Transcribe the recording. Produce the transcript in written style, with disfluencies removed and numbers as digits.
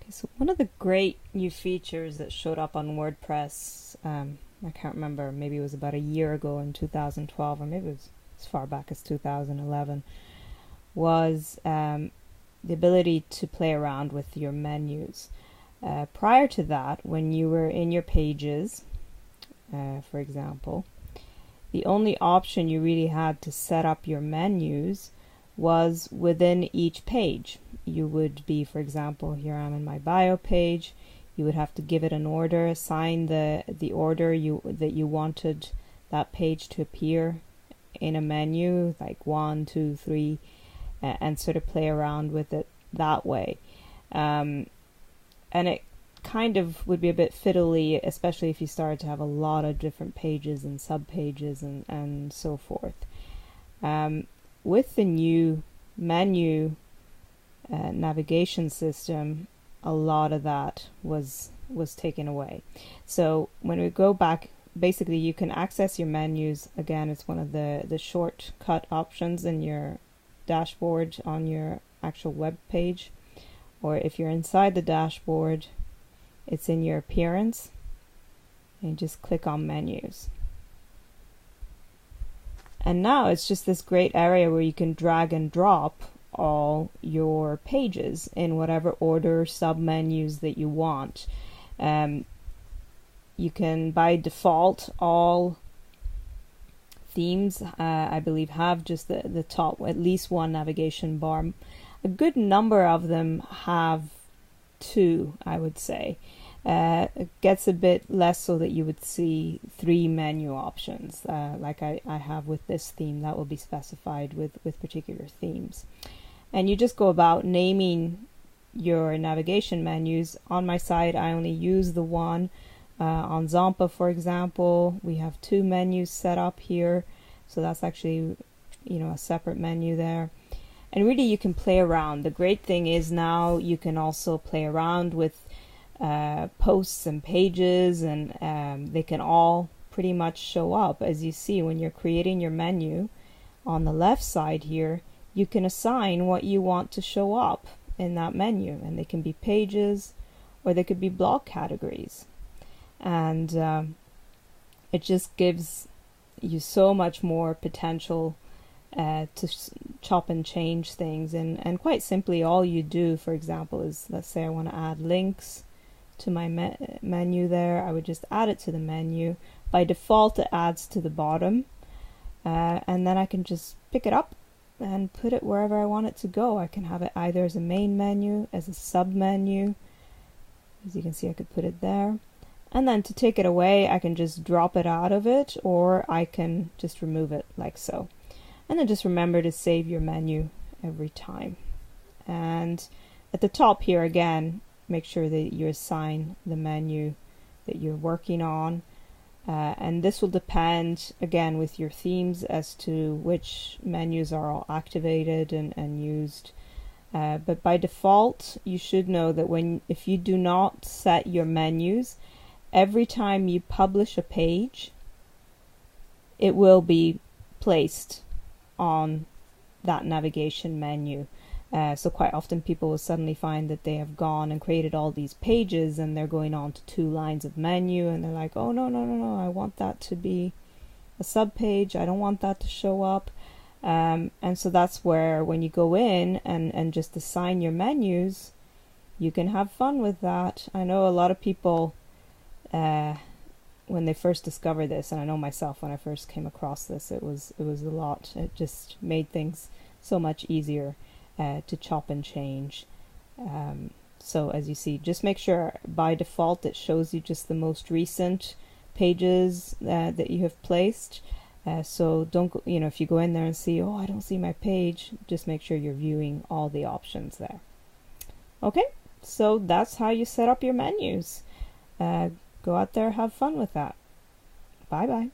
Okay, so one of the great new features that showed up on WordPress, I can't remember, maybe it was about a year ago in 2012, or maybe it was as far back as 2011, was the ability to play around with your menus. Prior to that, when you were in your pages, for example, the only option you really had to set up your menus was within each page. You would be, for example, here I'm in my bio page, you would have to give it an order, assign the order that you wanted that page to appear in a menu, like 1, 2, 3, and sort of play around with it that way. And it kind of would be a bit fiddly, especially if you started to have a lot of different pages and sub-pages and so forth. With the new menu navigation system, a lot of that was taken away. So when we go back, basically you can access your menus. Again, it's one of the shortcut options in your dashboard on your actual web page, or if you're inside the dashboard, it's in your appearance, and you just click on menus. And now it's just this great area where you can drag and drop all your pages in whatever order, sub-menus that you want. You can, by default, all themes, I believe, have just the top, at least one navigation bar. A good number of them have two, I would say. It gets a bit less so that you would see 3 menu options, like I have with this theme. That will be specified with particular themes. And you just go about naming your navigation menus. On my site, I only use the one. On Zampa, for example, we have 2 menus set up here, so that's actually, a separate menu there. And really, you can play around. The great thing is now you can also play around with posts and pages, and they can all pretty much show up. As you see, when you're creating your menu, on the left side here, you can assign what you want to show up in that menu, and they can be pages or they could be block categories. And it just gives you so much more potential to chop and change things. And quite simply, all you do, for example, is, let's say I want to add links to my menu there. I would just add it to the menu. By default, it adds to the bottom, and then I can just pick it up and put it wherever I want it to go. I can have it either as a main menu, as a sub menu. As you can see, I could put it there. And then to take it away, I can just drop it out of it, or I can just remove it like so. And then just remember to save your menu every time. And at the top here, again, make sure that you assign the menu that you're working on. And this will depend, again, with your themes as to which menus are all activated and used. But by default, you should know that if you do not set your menus, every time you publish a page, it will be placed on that navigation menu. So quite often people will suddenly find that they have gone and created all these pages and they're going on to 2 lines of menu, and they're like, oh no, I want that to be a sub page, I don't want that to show up. And so that's where, when you go in and just assign your menus, you can have fun with that. I know a lot of people, when they first discover this, and I know myself when I first came across this, it was a lot. It just made things so much easier to chop and change. So as you see, just make sure by default it shows you just the most recent pages that you have placed. So don't, if you go in there and see, oh, I don't see my page, just make sure you're viewing all the options there. Okay, so that's how you set up your menus. Go out there, have fun with that. Bye bye.